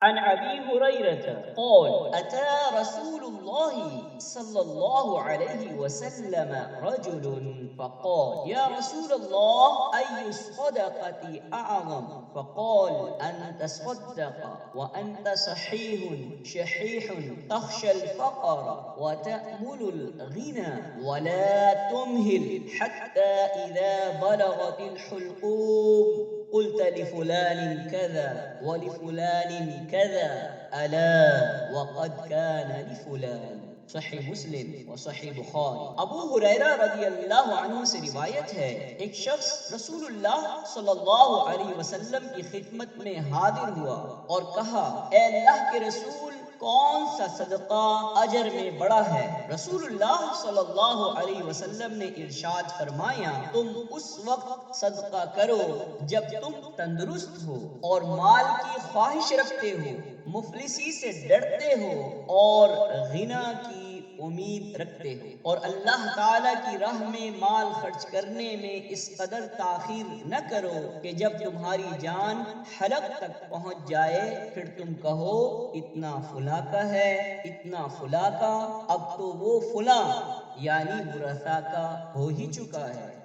عن أبي هريرة قال أتى رسول الله صلى الله عليه وسلم رجل فقال يا رسول الله أي الصدقة أعظم؟ فقال أن تصدق وأنت صحيح شحيح تخشى الفقر وتأمل الغنى ولا تمهل حتى إذا بلغت الحلقوم قلت لفلان كذا ولفلان كذا ألا وقد كان لفلان. صحیح مسلم و صحیح بخاری۔ ابو ہریرہ رضی اللہ عنہ سے روایت ہے، ایک شخص رسول اللہ صلی اللہ علیہ وسلم کی خدمت میں حاضر ہوا اور کہا، اے اللہ کے رسول، کون سا صدقہ اجر میں بڑا ہے؟ رسول اللہ صلی اللہ علیہ وسلم نے ارشاد فرمایا، تم اس وقت صدقہ کرو جب تم تندرست ہو اور مال کی خواہش رکھتے ہو، مفلسی سے ڈرتے ہو اور غنا کی امید رکھتے ہو، اور اللہ تعالی کی راہ میں مال خرچ کرنے میں اس قدر تاخیر نہ کرو کہ جب تمہاری جان حلق تک پہنچ جائے پھر تم کہو اتنا فلاں کا ہے، اتنا فلاں کا، اب تو وہ فلاں یعنی ورثہ کا ہو ہی چکا ہے۔